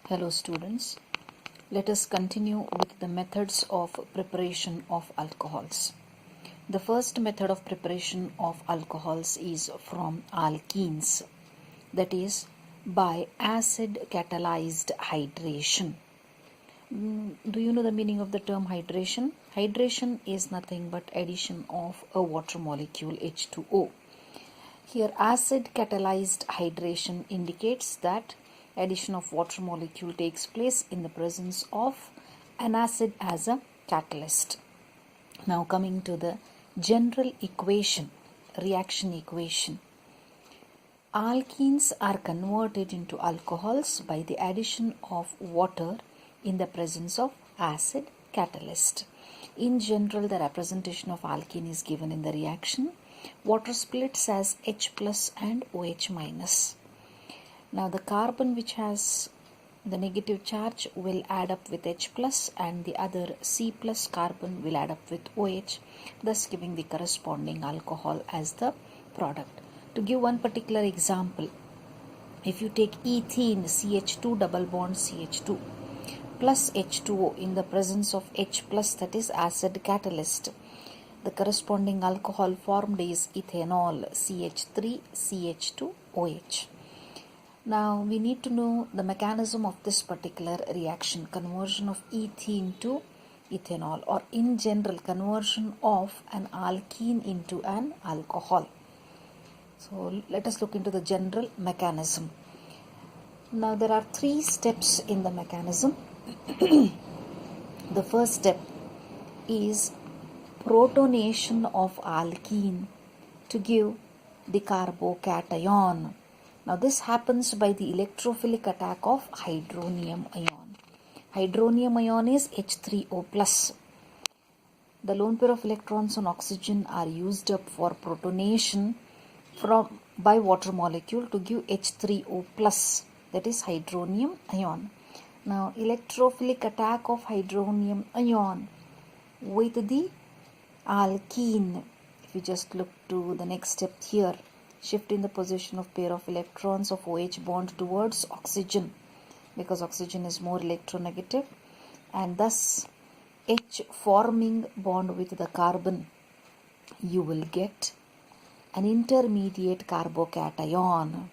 Hello students, let us continue with the methods of preparation of alcohols. The first method of preparation of alcohols is from alkenes, that is by acid-catalyzed hydration. Do you know the meaning of the term hydration? Hydration is nothing but addition of a water molecule H2O. Here acid-catalyzed hydration indicates that addition of water molecule takes place in the presence of an acid as a catalyst. Now coming to the general equation, reaction equation. Alkenes are converted into alcohols by the addition of water in the presence of acid catalyst. In general, the representation of alkene is given in the reaction. Water splits as H plus and OH minus. Now the carbon which has the negative charge will add up with H plus and the other C plus carbon will add up with OH, thus giving the corresponding alcohol as the product. To give one particular example, if you take ethene CH2 double bond CH2 plus H2O in the presence of H plus, that is acid catalyst, the corresponding alcohol formed is ethanol CH3 CH2 OH. Now we need to know the mechanism of this particular reaction, conversion of ethene to ethanol, or in general conversion of an alkene into an alcohol. So let us look into the general mechanism. Now there are three steps in the mechanism. The first step is protonation of alkene to give the carbocation. Now this happens by the electrophilic attack of hydronium ion. Hydronium ion is H3O plus. The lone pair of electrons on oxygen are used up for protonation by water molecule to give H3O plus, that is hydronium ion. Now electrophilic attack of hydronium ion with the alkene. If you just look to the next step here, shift in the position of pair of electrons of OH bond towards oxygen, because oxygen is more electronegative, and thus H forming bond with the carbon, you will get an intermediate carbocation.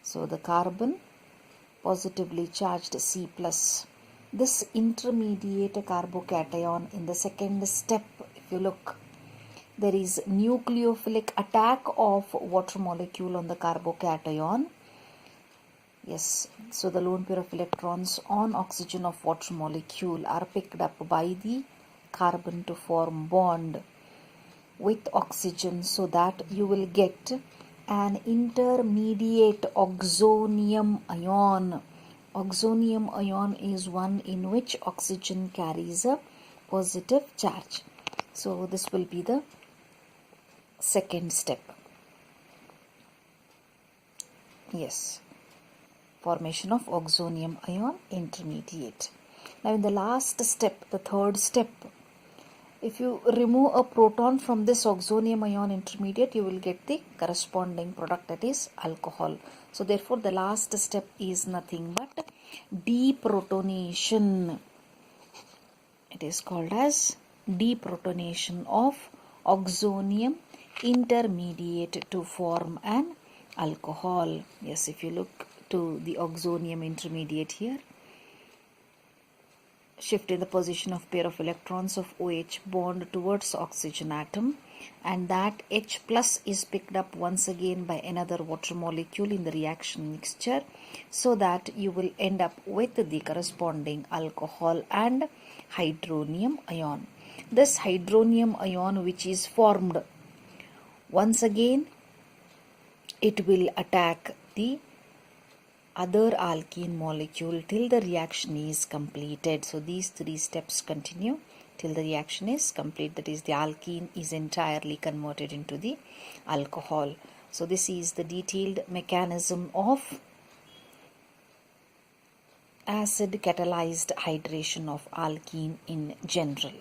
So the carbon positively charged C plus. This intermediate carbocation in the second step, if you look, there is nucleophilic attack of water molecule on the carbocation. Yes, so the lone pair of electrons on oxygen of water molecule are picked up by the carbon to form bond with oxygen, so that you will get an intermediate oxonium ion. Oxonium ion is one in which oxygen carries a positive charge. So this will be the second step. Yes, formation of oxonium ion intermediate. Now in the last step, the third step, if you remove a proton from this oxonium ion intermediate, you will get the corresponding product, that is alcohol. So therefore the last step is nothing but deprotonation. It is called as deprotonation of oxonium intermediate to form an alcohol. Yes, if you look to the oxonium intermediate here, shift in the position of pair of electrons of OH bond towards oxygen atom, and that H plus is picked up once again by another water molecule in the reaction mixture, so that you will end up with the corresponding alcohol and hydronium ion. This hydronium ion which is formed, once again it will attack the other alkene molecule till the reaction is completed. So these three steps continue till the reaction is complete, that is the alkene is entirely converted into the alcohol. So this is the detailed mechanism of acid catalyzed hydration of alkene in general.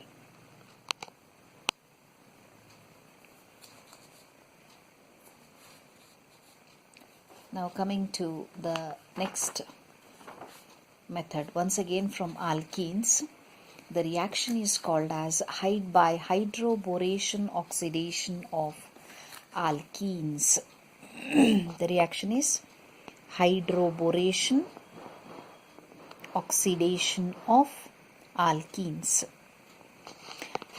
Now coming to the next method. Once again from alkenes. The reaction is called as by hydroboration oxidation of alkenes. The reaction is hydroboration oxidation of alkenes.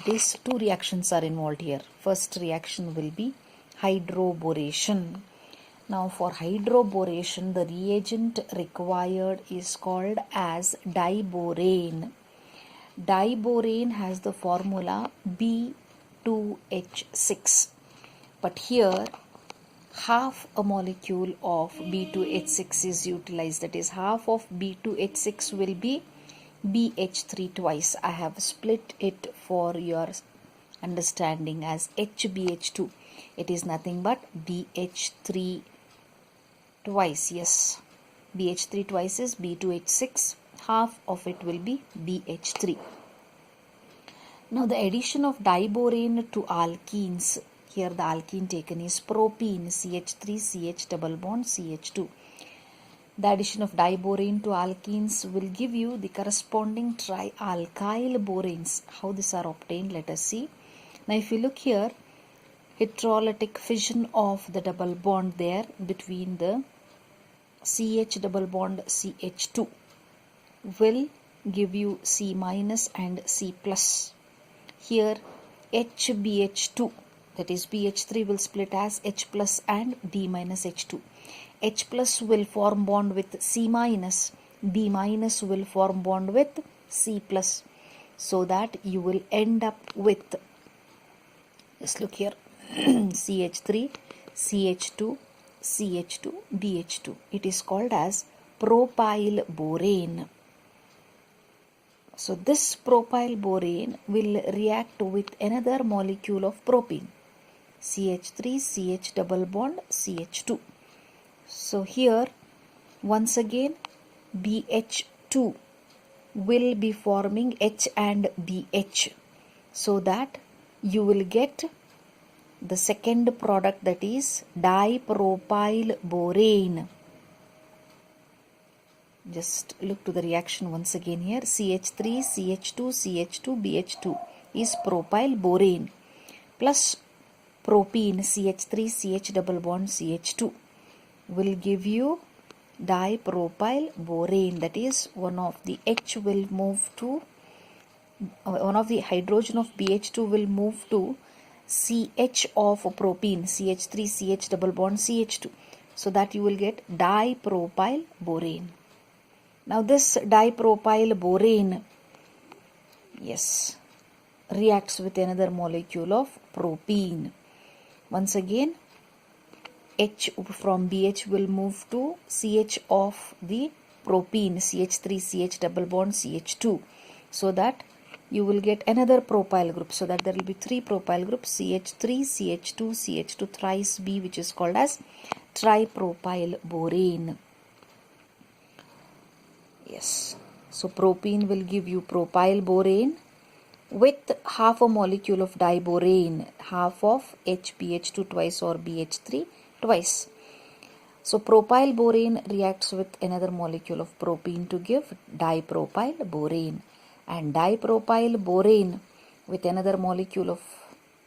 These two reactions are involved here. First reaction will be hydroboration. Now for hydroboration, the reagent required is called as diborane. Diborane has the formula B2H6. But here half a molecule of B2H6 is utilized. That is, half of B2H6 will be BH3 twice. I have split it for your understanding as HBH2. It is nothing but BH3 twice. Yes, BH3 twice is B2H6. Half of it will be BH3. Now the addition of diborane to alkenes. Here the alkene taken is propene, CH3, CH double bond, CH2. The addition of diborane to alkenes will give you the corresponding trialkyl boranes. How these are obtained, let us see. Now if you look here, hydrolytic fission of the double bond there between the CH double bond CH2 will give you C minus and C plus. Here HBH2, that is BH3, will split as H plus and B minus H2. H plus will form bond with C minus, B minus will form bond with C plus, so that you will end up with, just look here, CH3, CH2, CH2, BH2. It is called as propyl borane. So this propyl borane will react with another molecule of propene, CH3, CH double bond, CH2. So here once again BH2 will be forming H and BH, so that you will get the second product, that is dipropyl borane. Just look to the reaction once again here. CH3, CH2, CH2, BH2 is propyl borane plus propene, CH3, CH double bond, CH2 will give you dipropyl borane. That is, one of the H will move to, one of the hydrogen of BH2 will move to CH of propene, CH3, CH double bond, CH2, so that you will get dipropyl borane. Now this dipropyl borane, yes, reacts with another molecule of propene. Once again H from BH will move to CH of the propene, CH3, CH double bond, CH2, so that you will get another propyl group, so that there will be three propyl groups, CH3, CH2, CH2 thrice B, which is called as tripropyl borane. Yes, so propene will give you propyl borane with half a molecule of diborane, half of HBH2 twice or BH3 twice. So propyl borane reacts with another molecule of propene to give dipropyl borane, and dipropyl borane with another molecule of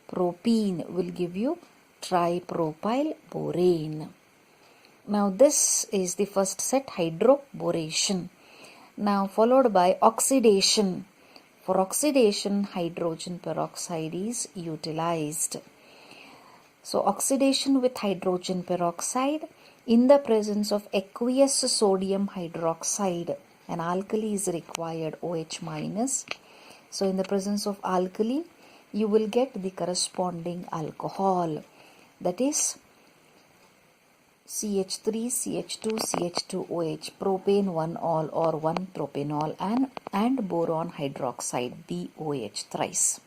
propene will give you tripropyl borane. Now this is the first set, hydroboration. Now followed by oxidation. For oxidation, hydrogen peroxide is utilized. So oxidation with hydrogen peroxide in the presence of aqueous sodium hydroxide. An alkali is required, OH minus. So in the presence of alkali, you will get the corresponding alcohol, that is CH3, CH2, CH2OH, propane 1-ol or 1-propanol, and boron hydroxide, BOH thrice.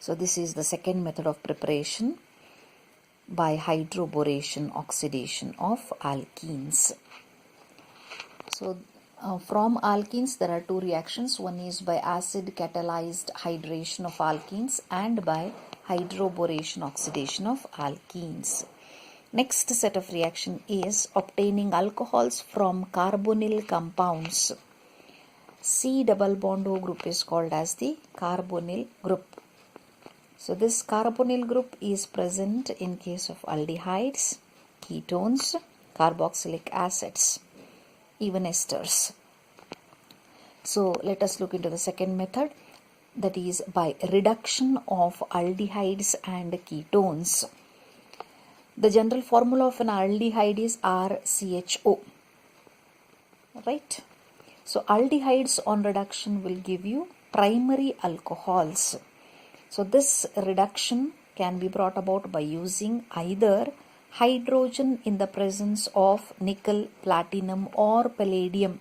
So this is the second method of preparation by hydroboration oxidation of alkenes. So from alkenes there are two reactions. One is by acid-catalyzed hydration of alkenes and by hydroboration oxidation of alkenes. Next set of reaction is obtaining alcohols from carbonyl compounds. C double bond O group is called as the carbonyl group. So this carbonyl group is present in case of aldehydes, ketones, carboxylic acids, even esters. So let us look into the second method, that is by reduction of aldehydes and ketones. The general formula of an aldehyde is RCHO, right? So aldehydes on reduction will give you primary alcohols. So this reduction can be brought about by using either hydrogen in the presence of nickel, platinum or palladium.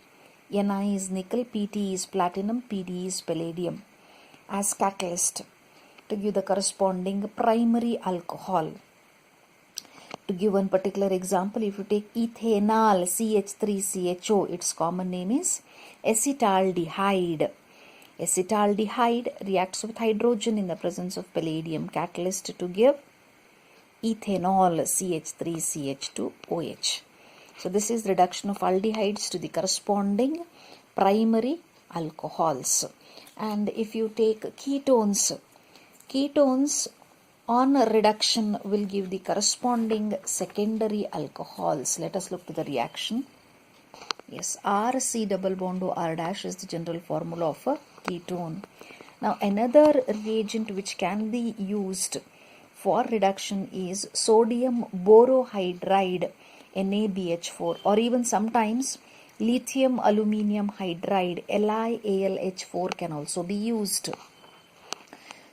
Ni is nickel, Pt is platinum, Pd is palladium as catalyst to give the corresponding primary alcohol. To give one particular example, if you take ethanol CH3CHO, its common name is acetaldehyde. Acetaldehyde reacts with hydrogen in the presence of palladium catalyst to give ethanol CH3CH2OH. So this is reduction of aldehydes to the corresponding primary alcohols. And if you take ketones on reduction will give the corresponding secondary alcohols. Let us look to the reaction. Yes, RC double bond O R dash is the general formula of a ketone. Now another reagent which can be used for reduction is sodium borohydride NaBH4, or even sometimes lithium aluminium hydride LiAlH4 can also be used.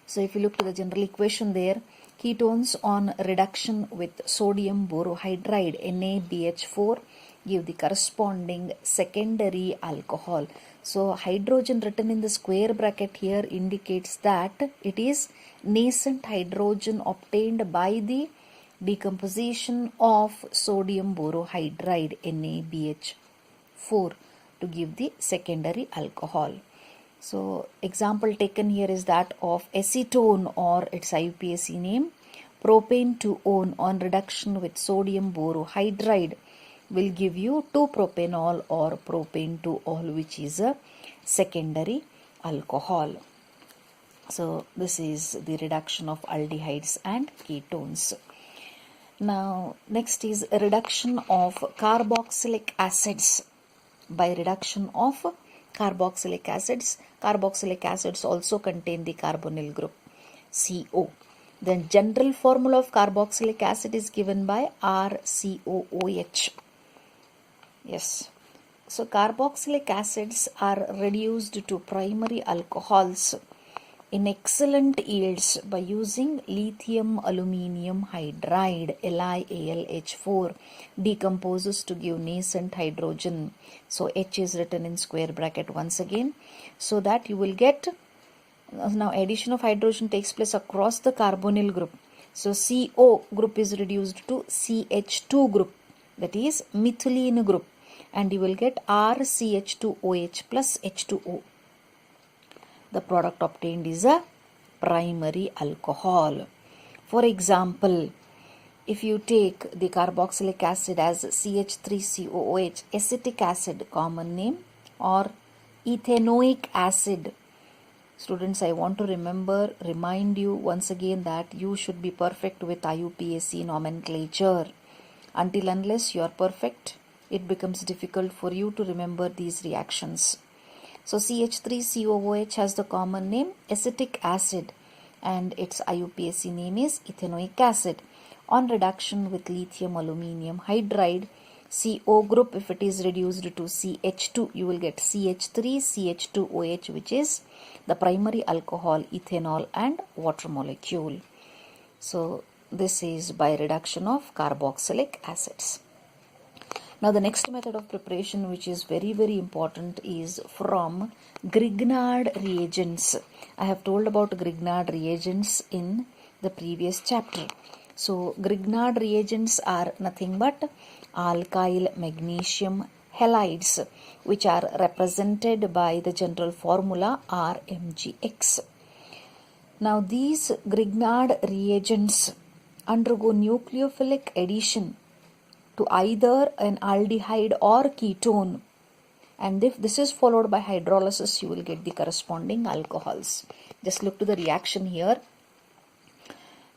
So if you look to the general equation there, ketones on reduction with sodium borohydride NaBH4 give the corresponding secondary alcohol. So hydrogen written in the square bracket here indicates that it is nascent hydrogen obtained by the decomposition of sodium borohydride NaBH4 to give the secondary alcohol. So example taken here is that of acetone, or its IUPAC name propane 2-one on reduction with sodium borohydride will give you 2-propanol or propane 2-ol, which is a secondary alcohol. So this is the reduction of aldehydes and ketones. Now next is reduction of carboxylic acids. By reduction of carboxylic acids, carboxylic acids also contain the carbonyl group CO. Then general formula of carboxylic acid is given by RCOOH. Yes. So carboxylic acids are reduced to primary alcohols in excellent yields by using lithium aluminium hydride LiAlH4 decomposes to give nascent hydrogen. So H is written in square bracket once again, so that you will get, now addition of hydrogen takes place across the carbonyl group. So CO group is reduced to CH2 group, that is methylene group, and you will get RCH2OH plus H2O. The product obtained is a primary alcohol. For example, if you take the carboxylic acid as CH3COOH, acetic acid common name, or ethanoic acid. Students, I want to remind you once again that you should be perfect with IUPAC nomenclature. Until unless you are perfect, it becomes difficult for you to remember these reactions. So CH3COOH has the common name acetic acid, and its IUPAC name is ethanoic acid. On reduction with lithium aluminium hydride, CO group, if it is reduced to CH2, you will get CH3CH2OH, which is the primary alcohol, ethanol and water molecule. So this is by reduction of carboxylic acids. Now the next method of preparation, which is very important, is from Grignard reagents. I have told about Grignard reagents in the previous chapter. So Grignard reagents are nothing but alkyl magnesium halides, which are represented by the general formula RMgX. Now these Grignard reagents undergo nucleophilic addition to either an aldehyde or ketone, and if this is followed by hydrolysis, you will get the corresponding alcohols. Just look to the reaction here.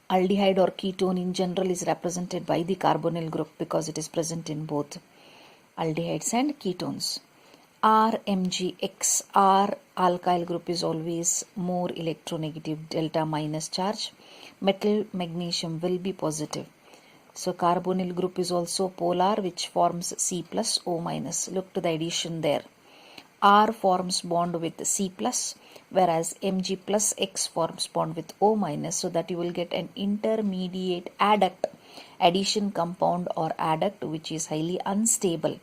Aldehyde or ketone in general is represented by the carbonyl group because it is present in both aldehydes and ketones. RMgX, R alkyl group is always more electronegative, delta minus charge. Metal magnesium will be positive. So carbonyl group is also polar, which forms C plus O minus. Look to the addition there. R forms bond with C plus, whereas Mg plus X forms bond with O minus, so that you will get an intermediate adduct, addition compound or adduct, which is highly unstable.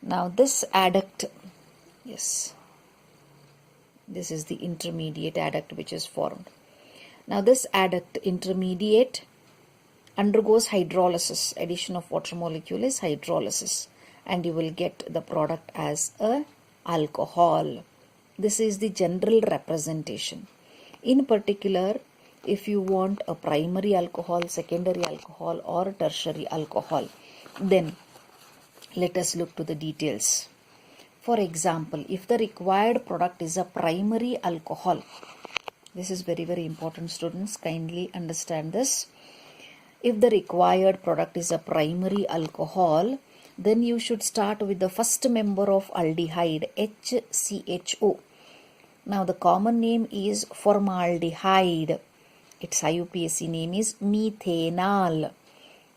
Now this adduct, yes, this is the intermediate adduct which is formed. Now this adduct intermediate undergoes hydrolysis. Addition of water molecule is hydrolysis, and you will get the product as a alcohol. This is the general representation. In particular, if you want a primary alcohol, secondary alcohol or tertiary alcohol, then let us look to the details. For example, if the required product is a primary alcohol, this is very, very important, students, kindly understand this. If the required product is a primary alcohol, then you should start with the first member of aldehyde, HCHO. Now the common name is formaldehyde. Its IUPAC name is methanol.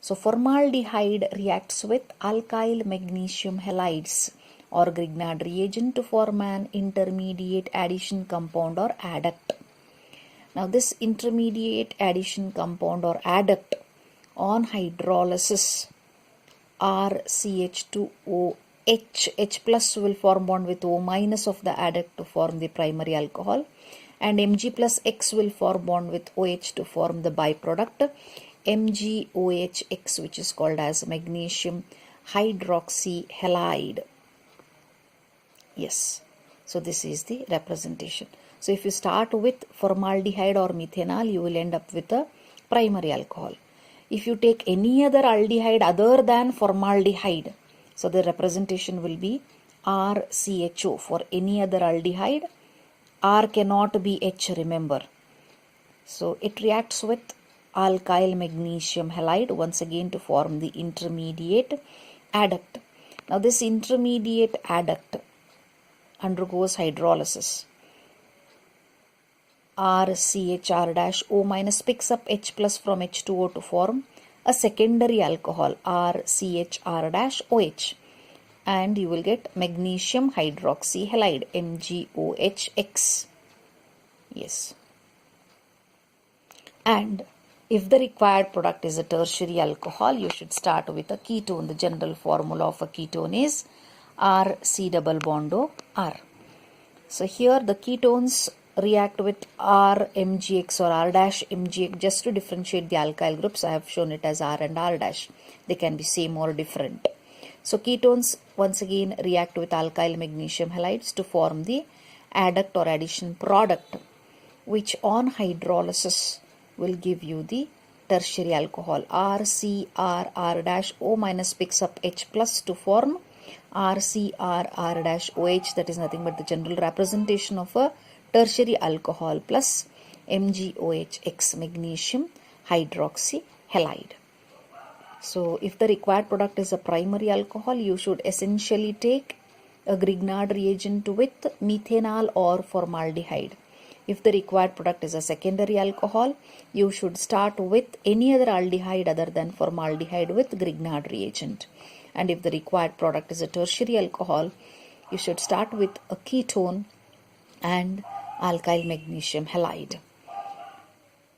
So formaldehyde reacts with alkyl magnesium halides or Grignard reagent to form an intermediate addition compound or adduct. Now this intermediate addition compound or adduct on hydrolysis, RCH2OH, H plus will form bond with O minus of the adduct to form the primary alcohol, and Mg plus X will form bond with OH to form the byproduct MgOHX, which is called as magnesium hydroxyhalide. Yes, so this is the representation. So if you start with formaldehyde or methanol, you will end up with a primary alcohol. If you take any other aldehyde other than formaldehyde, so the representation will be RCHO. For any other aldehyde, R cannot be H, remember. So it reacts with alkyl magnesium halide once again to form the intermediate adduct. Now this intermediate adduct undergoes hydrolysis. RCHR-O minus picks up H plus from H2O to form a secondary alcohol, RCHR-OH, and you will get magnesium hydroxyhalide, MgOHX. Yes. And if the required product is a tertiary alcohol, you should start with a ketone. The general formula of a ketone is RC double bond O-R. So here the ketones react with RMgX or R-MgX. Just to differentiate the alkyl groups, I have shown it as R and R-. They can be same or different. So ketones once again react with alkyl magnesium halides to form the adduct or addition product, which on hydrolysis will give you the tertiary alcohol. RCRR-O minus picks up H plus to form RCRR-OH. That is nothing but the general representation of a tertiary alcohol plus MgOHX, magnesium hydroxyhalide. So if the required product is a primary alcohol, you should essentially take a Grignard reagent with methanol or formaldehyde. If the required product is a secondary alcohol, you should start with any other aldehyde other than formaldehyde with Grignard reagent. And if the required product is a tertiary alcohol, you should start with a ketone and alkyl magnesium halide.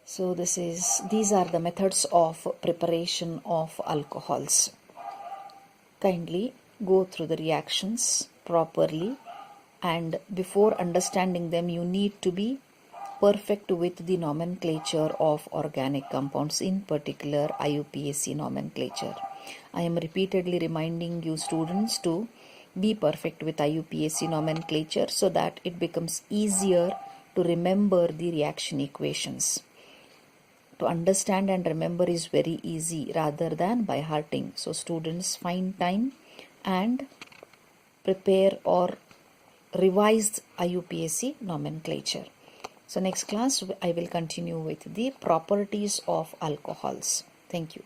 So these are the methods of preparation of alcohols. Kindly go through the reactions properly, and before understanding them you need to be perfect with the nomenclature of organic compounds, in particular IUPAC nomenclature. I am repeatedly reminding you students to be perfect with IUPAC nomenclature so that it becomes easier to remember the reaction equations. to understand and remember is very easy rather than by hearting. So students find time and prepare or revise IUPAC nomenclature. So next class I will continue with the properties of alcohols. Thank you.